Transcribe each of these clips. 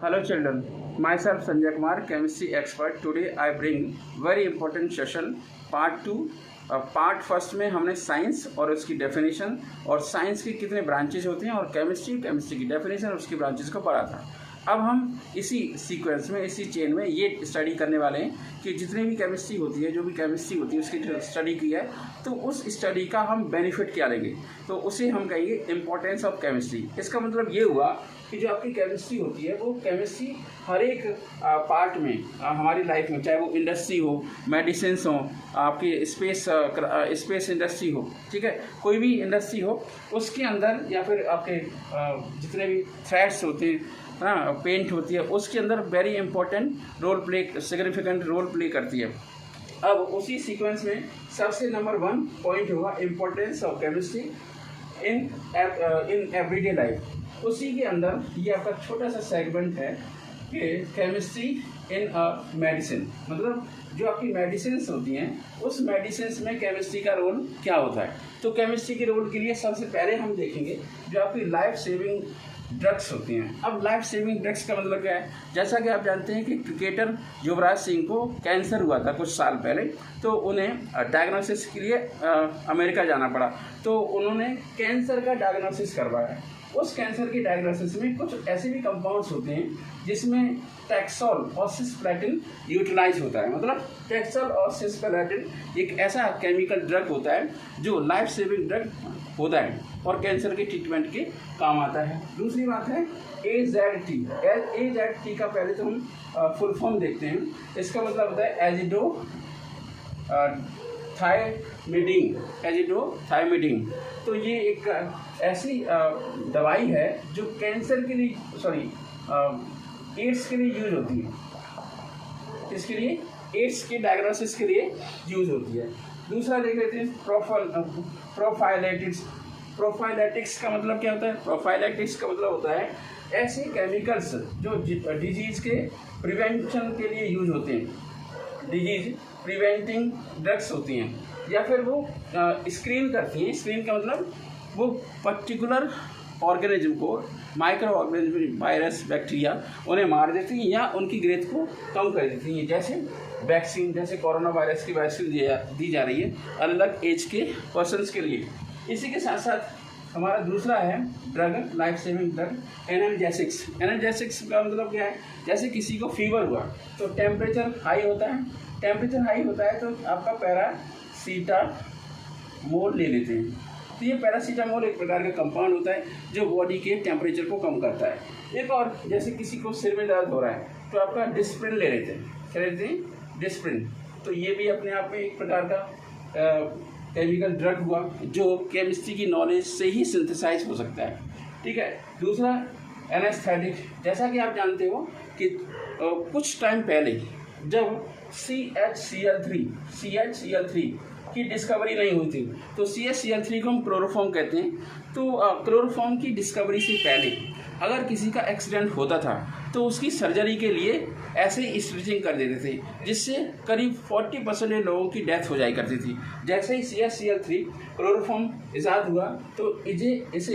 Hello children, myself Sanjay Kumar, chemistry expert. Today I bring very important session part 2. Part first में हमने science और उसकी definition और science के कितने ब्रांचेज होते हैं और केमिस्ट्री की डेफिनेशन और उसकी ब्रांचेज को पढ़ा था। अब हम इसी सीक्वेंस में, इसी चेन में ये स्टडी करने वाले हैं कि जितनी भी केमिस्ट्री होती है, जो भी केमिस्ट्री होती है, उसकी जो स्टडी की है, तो उस स्टडी का हम बेनिफिट क्या लेंगे, तो उसे हम कहेंगे इम्पोर्टेंस ऑफ केमिस्ट्री। इसका मतलब ये हुआ कि जो आपकी केमिस्ट्री होती है, वो केमिस्ट्री हर एक पार्ट में हमारी लाइफ में, चाहे वो इंडस्ट्री हो, मेडिसिन हो, आपकी स्पेस इंडस्ट्री हो, ठीक है, कोई भी इंडस्ट्री हो, उसके अंदर या फिर आपके जितने भी थ्रेड्स होते हैं, पेंट होती है, उसके अंदर very important role play, significant role play करती है। अब उसी सीक्वेंस में सबसे नंबर 1 पॉइंट होगा importance of chemistry in everyday life. उसी के अंदर ये आपका छोटा सा सेगमेंट है कि केमिस्ट्री इन अ मेडिसिन, मतलब जो आपकी मेडिसिन्स होती हैं, उस मेडिसिन्स में केमिस्ट्री का रोल क्या होता है। तो केमिस्ट्री के रोल के लिए सबसे पहले हम देखेंगे जो आपकी लाइफ सेविंग ड्रग्स होती हैं। अब लाइफ सेविंग ड्रग्स का मतलब क्या है? जैसा कि आप जानते हैं कि क्रिकेटर युवराज सिंह को कैंसर हुआ था कुछ साल पहले, तो उन्हें डायग्नोसिस के लिए अमेरिका जाना पड़ा, तो उन्होंने कैंसर का डायग्नोसिस करवाया। उस कैंसर की डायग्नोसिस में कुछ ऐसे भी कंपाउंड्स होते हैं जिसमें टैक्सोल और सिस्प्लेटिन यूटिलाइज होता है। मतलब टैक्सोल और सिस्प्लेटिन एक ऐसा केमिकल ड्रग होता है जो लाइफ सेविंग ड्रग होता है और कैंसर के ट्रीटमेंट के काम आता है। दूसरी बात है AZT। AZT का पहले तो हम फुल फॉर्म देखते हैं। इसका मतलब होता है एजिडोथायमिडिन। तो ये एक ऐसी दवाई है जो कैंसर के लिए, एड्स के लिए यूज होती है। इसके लिए एड्स के डायग्नोसिस के लिए यूज होती है। दूसरा देख लेते हैं प्रोफाइलैटिक्स का मतलब क्या होता है? प्रोफाइलैटिक्स का मतलब होता है ऐसे केमिकल्स जो डिजीज के प्रिवेंशन के लिए यूज होते हैं, डिजीज प्रिवेंटिंग ड्रग्स होती हैं, या फिर वो स्क्रीन करती हैं। स्क्रीन का मतलब वो पर्टिकुलर ऑर्गेनिज्म को, माइक्रो ऑर्गेनिज्म, वायरस, बैक्टीरिया, उन्हें मार देती हैं या उनकी ग्रेथ को कम कर देती हैं। जैसे वैक्सीन, जैसे कोरोना वायरस की वैक्सीन दी जा रही है अलग एज के पर्सनस के लिए। इसी के साथ साथ हमारा दूसरा है drug, life saving drug analgesics. Analgesics का मतलब क्या है? जैसे किसी को फीवर हुआ तो टेम्परेचर हाई होता है, तो आपका पैरासीटामोल ले लेते हैं। तो ये पैरासीटामोल एक प्रकार का कंपाउंड होता है जो बॉडी के टेम्परेचर को कम करता है। एक और, जैसे किसी को सिर में दर्द हो रहा है तो आपका डिस्प्रिन ले लेते हैं। क्या लेते हैं? डिस्प्रिन। तो ये भी अपने आप में एक प्रकार का केमिकल ड्रग हुआ जो केमिस्ट्री की नॉलेज से ही सिंथेसाइज हो सकता है, ठीक है। दूसरा एनेस्थेटिक। जैसा कि आप जानते हो कि कुछ टाइम पहले जब CHCl3 की डिस्कवरी नहीं हुई थी, तो CHCl3 को हम क्लोरोफॉर्म कहते हैं। तो क्लोरोफॉर्म की डिस्कवरी से पहले अगर किसी का एक्सीडेंट होता था तो उसकी सर्जरी के लिए ऐसे ही स्टिचिंग कर देते थे, जिससे करीब 40% लोगों की डेथ हो जाया करती थी। जैसे ही CHCl3 क्लोरोफॉर्म ईजाद हुआ तो इसे एज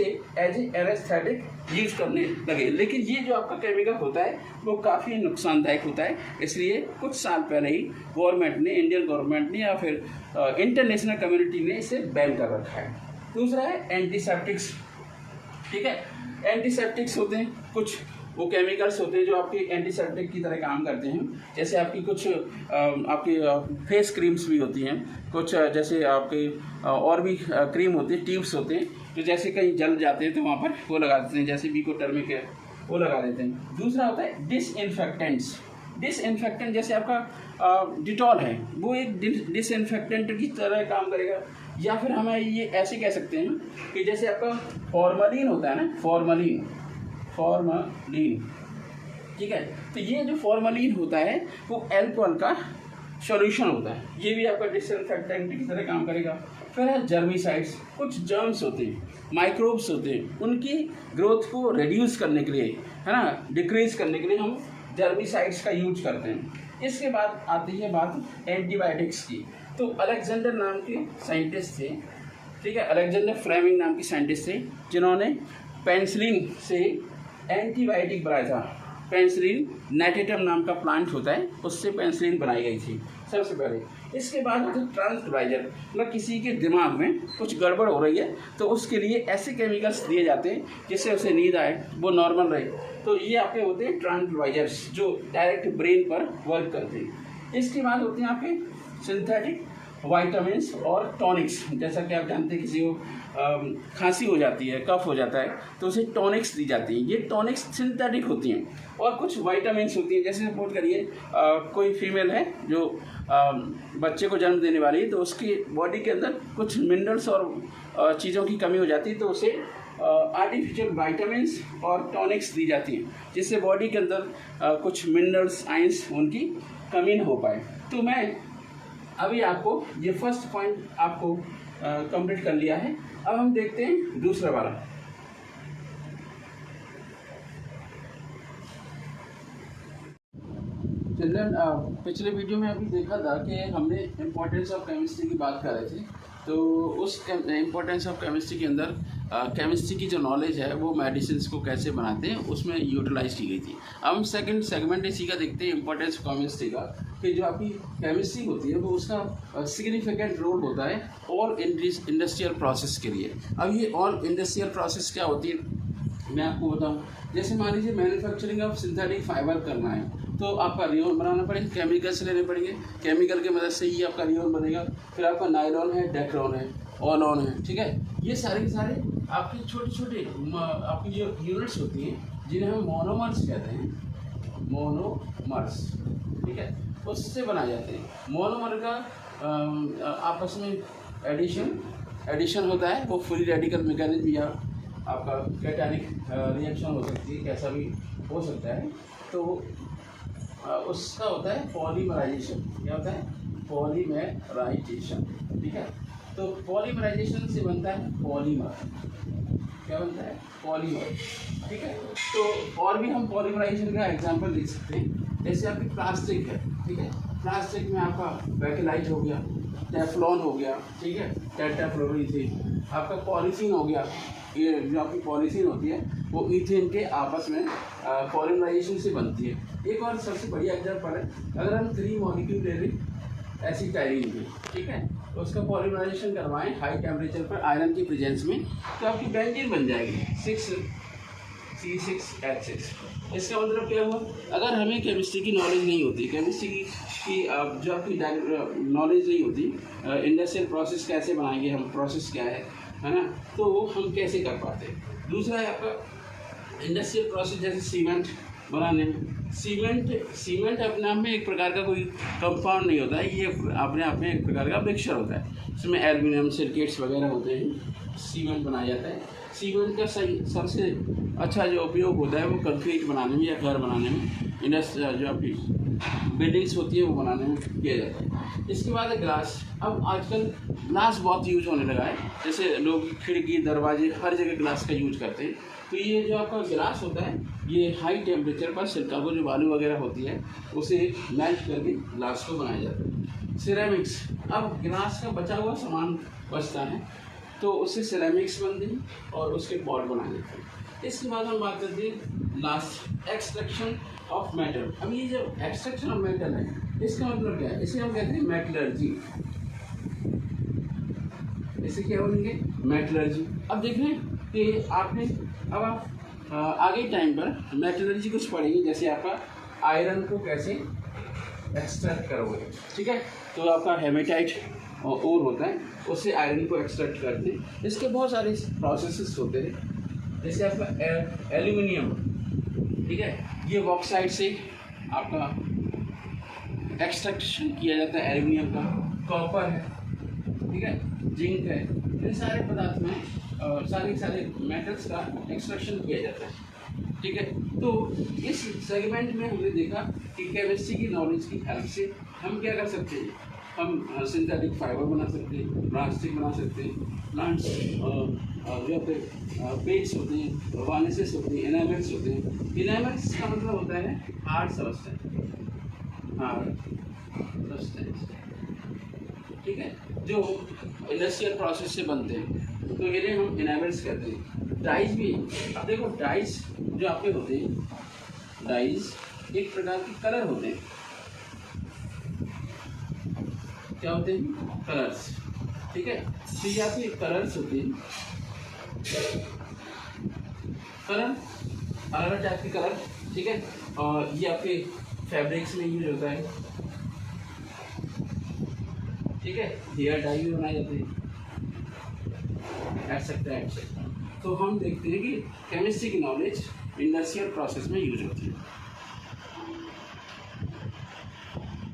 ए एनेस्थेटिक यूज करने लगे। लेकिन ये जो आपका केमिकल होता है वो काफ़ी नुकसानदायक होता है, इसलिए कुछ साल पहले ही गवर्नमेंट ने, इंडियन गवर्नमेंट ने या फिर इंटरनेशनल कम्युनिटी ने इसे बैन कर रखा है। दूसरा है एंटीसेप्टिक्स, ठीक है। एंटीसेप्टिक्स होते हैं कुछ वो केमिकल्स होते हैं जो आपके एंटीसेप्टिक की तरह काम करते हैं। जैसे आपकी कुछ आपकी फेस क्रीम्स भी होती हैं, कुछ जैसे आपके और भी क्रीम होते हैं, ट्यूब्स होते हैं, जो जैसे कहीं जल जाते हैं तो वहाँ पर वो लगा देते हैं, जैसे बीकोटर्मिक है वो लगा देते हैं। दूसरा होता है डिसइंफेक्टेंट। जैसे आपका डिटॉल है, वो एक डिसइंफेक्टेंट की तरह काम करेगा। या फिर हमें ये ऐसे कह सकते हैं कि जैसे आपका फॉर्मलिन होता है ना, फॉर्मलिन, ठीक है। तो ये जो फॉर्मलिन होता है वो अल्कोहल का सॉल्यूशन होता है, ये भी आपका डिसइंफेक्टेंट की तरह काम करेगा। फिर है जर्मिसाइड्स। कुछ जर्म्स होते हैं, माइक्रोब्स होते हैं, उनकी ग्रोथ को रिड्यूस करने के लिए, है ना, डिक्रीज करने के लिए हम जर्मिसाइड्स का यूज करते हैं। इसके बाद आती है बात एंटीबायोटिक्स की। तो अलेक्जेंडर नाम के साइंटिस्ट थे, ठीक है, अलेक्जेंडर फ्लेमिंग नाम के साइंटिस्ट थे, जिन्होंने पेनिसिलिन से एंटीबायोटिक बनाया था। पेनिसिलिन नेटेटम नाम का प्लांट होता है, उससे पेनिसिलिन बनाई गई थी सबसे पहले। इसके बाद होते हैं ट्रांक्विलाइजर, मतलब किसी के दिमाग में कुछ गड़बड़ हो रही है तो उसके लिए ऐसे केमिकल्स दिए जाते हैं जिससे उसे नींद आए, वो नॉर्मल रहे। तो ये आपके होते हैं ट्रांक्विलाइजर्स जो डायरेक्ट ब्रेन पर वर्क करते हैं। इसके बाद होते हैं आपके सिंथेटिक वाइटामिन्स और टॉनिक्स। जैसा कि आप जानते हैं किसी को खांसी हो जाती है, कफ हो जाता है तो उसे टॉनिक्स दी जाती हैं। ये टॉनिक्स सिंथेटिक होती हैं। और कुछ वाइटामिन्स होती हैं, जैसे सपोर्ट करिए कोई फीमेल है जो बच्चे को जन्म देने वाली है तो उसकी बॉडी के अंदर कुछ मिनरल्स और चीज़ों की कमी हो जाती है तो उसे आर्टिफिशियल वाइटामिन्स और टॉनिक्स दी जाती हैं जिससे बॉडी के अंदर कुछ मिनरल्स आयंस उनकी कमी न हो पाए। तो मैं अभी आपको ये फर्स्ट पॉइंट आपको कंप्लीट कर लिया है। अब हम देखते हैं दूसरा वाला। चिल्ड्रन, पिछले वीडियो में अभी देखा था कि हमने इम्पोर्टेंस ऑफ केमिस्ट्री की बात कर रहे थे। तो उस इम्पोर्टेंस ऑफ केमिस्ट्री के अंदर केमिस्ट्री की जो नॉलेज है वो मेडिसिन को कैसे बनाते हैं उसमें यूटिलाइज की गई थी। अब हम सेकंड सेगमेंट इसी का देखते हैं, इम्पोर्टेंस ऑफ केमिस्ट्री का, कि जो आपकी केमिस्ट्री होती है वो उसका सिग्निफिकेंट रोल होता है ऑल इंडस्ट्रियल प्रोसेस के लिए। अब ये ऑल इंडस्ट्रियल प्रोसेस क्या होती है मैं आपको बताऊं। जैसे मान लीजिए मैन्युफैक्चरिंग ऑफ सिंथेटिक फाइबर करना है तो आपका रियोन बनाना पड़ेगा, केमिकल्स लेने पड़ेंगे, केमिकल की मदद से ही आपका रियोन बनेगा। फिर आपका नायलॉन है, डेक्रोन है, ऑलॉन है, ठीक है। ये सारे के सारे आपके छोटे छोटे आपकी जो यूनिट्स होती हैं जिन्हें हम मोनोमर्स कहते हैं, मोनोमर्स, ठीक है, उससे बनाए जाते हैं। मोनोमर का आपस में एडिशन होता है, वो फ्री रेडिकल मैकेनिज्म या आपका कैटायनिक रिएक्शन हो सकती है, कैसा भी हो सकता है। तो उसका होता है पॉलीमराइजेशन। क्या होता है? पॉलीमराइजेशन, ठीक है। तो पॉलीमराइजेशन से बनता है पॉलीमर। क्या बनता है? पॉलीमर, ठीक है। तो और भी हम पॉलीमराइजेशन का एग्जांपल लिख सकते हैं। जैसे आपकी प्लास्टिक है, ठीक है, प्लास्टिक में आपका बैकेलाइट हो गया, टेफ्लॉन हो गया, ठीक है, टेट्राफ्लोरोइथेन, आपका पॉलीथीन हो गया। ये जो आपकी पॉलीथीन होती है वो ईथेन के आपस में पॉलीमराइजेशन से बनती है। एक और सबसे बढ़िया एग्जांपल है, अगर हम 3 मॉलिक्यूल ले लें एसिटाइलिन की, ठीक है, तो उसका पॉलीमराइजेशन करवाएं हाई टेम्परेचर पर आयरन की प्रेजेंस में, तो आपकी बेंजीन बन जाएगी 6C6H6। इसका मतलब क्या हुआ? अगर हमें केमिस्ट्री की नॉलेज नहीं होती, केमिस्ट्री की जो आपकी नॉलेज नहीं होती, इंडस्ट्रियल प्रोसेस कैसे बनाएंगे हम, प्रोसेस क्या है ना, तो हम कैसे कर पाते। दूसरा है आपका इंडस्ट्रियल प्रोसेस, जैसे सीमेंट बनाने में। सीमेंट अपने आप में एक प्रकार का कोई कंपाउंड नहीं होता है, ये अपने आप में एक प्रकार का मिक्सचर होता है। इसमें एल्यूमिनियम सिलिकेट्स वगैरह होते हैं, सीमेंट बनाया जाता है। सीमेंट का सबसे अच्छा जो उपयोग होता है वो कंक्रीट बनाने में या घर बनाने में, जो आपकी बिल्डिंग्स होती है वो बनाने में किया जाता है। इसके बाद है ग्लास। अब आजकल ग्लास बहुत यूज होने लगा है, जैसे लोग खिड़की दरवाजे हर जगह ग्लास का यूज करते हैं। तो ये जो आपका ग्लास होता है ये हाई टेम्परेचर पर सिरका को जो बालू वगैरह होती है उसे मेल्ट करके ग्लास को बनाया जाता है। सिरेमिक्स, अब ग्लास का बचा हुआ सामान बचता है तो उससे सिरेमिक्स बनती है और उसके पॉट बनाए जाते हैं। इसके बाद हम बात करते हैं लास्ट, एक्सट्रैक्शन ऑफ मेटल। अब ये जो एक्सट्रैक्शन ऑफ मेटल है इसका मतलब क्या है? इसे हम कहते हैं मेटलर्जी। इसे क्या बोलेंगे? मेटलर्जी। अब देख रहे हैं कि आपने अब आप आगे टाइम पर मेटलर्जी कुछ पढ़ेंगे, जैसे आपका आयरन को कैसे एक्सट्रैक्ट करोगे, ठीक है। तो आपका हेमेटाइट और होता है, उससे आयरन को एक्सट्रैक्ट करते हैं। इसके बहुत सारे प्रोसेसेस होते हैं, जैसे आपका एल्यूमिनियम, ठीक है, ये बॉक्साइट से आपका एक्सट्रैक्शन किया जाता है एल्यूमिनियम का। कॉपर है, ठीक है, जिंक है, इन सारे पदार्थ में सारे मेटल्स का एक्सट्रैक्शन किया जाता है, ठीक है। तो इस सेगमेंट में हमने देखा कि केमिस्ट्री की नॉलेज की हेल्प से हम क्या कर सकते हैं, हम सिंथेटिक फाइबर बना सकते हैं, प्लास्टिक बना सकते हैं, प्लांट्स जो अपने पेट्स होते हैं, वार्निसेस होते हैं, एनामेल्स होते हैं। एनामेल्स का मतलब होता है हार्ड सब्सटेंस, ठीक है, जो इंडस्ट्रियल प्रोसेस से बनते हैं, तो इन्हें हम एनामेल्स कहते हैं। डाइज भी, अब देखो डाइज जो आपके होते हैं डाइज एक प्रकार के कलर होते हैं। क्या होते हैं? कलर्स। ठीक है, तो ये आपके कलर्स होते हैं। कलर अलग अलग टाइप के कलर। ठीक है, और ये आपके फैब्रिक्स में यूज होता है। ठीक है, हेयर डाई भी बनाए जाते हैं, एटसेट्रा एटसेट्रा। तो हम देखते हैं कि केमिस्ट्री की नॉलेज इंडस्ट्रियल प्रोसेस में यूज होती है।